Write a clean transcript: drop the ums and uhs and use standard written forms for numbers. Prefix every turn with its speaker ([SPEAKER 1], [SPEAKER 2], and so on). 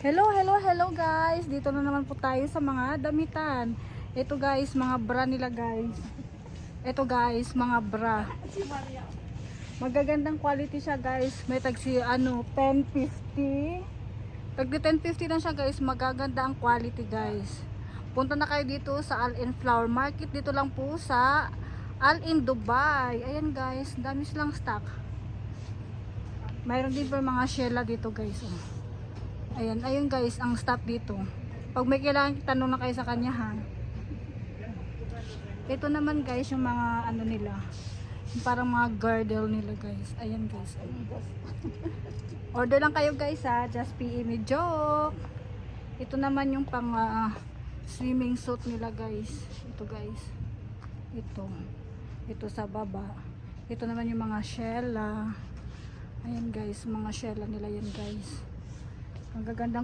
[SPEAKER 1] Hello, hello, hello guys. Dito na naman po tayo sa mga damitan. Ito guys, mga bra nila guys. Ito guys, mga bra. Magagandang quality siya guys. May tagsi 1050. Tagdi 1050 na siya guys. Magaganda ang quality guys. Punta na kayo dito sa All-in Flower Market. Dito lang po sa All-in Dubai. Ayan guys, dami silang stock. Mayroon din po mga shella dito guys. Oh. Ayan, ayun guys, ang stock dito. Pag may kailangan, tanong na kayo sa kanya ha. Ito naman guys, yung mga ano nila. Yung parang mga girdle nila guys. Ayan guys. Order lang kayo guys ha. Just PM me joke. Ito naman yung pang swimming suit nila guys. Ito guys. Ito sa baba. Ito naman yung mga shella. Ayan guys, mga shella nila yan guys. Ang gagandang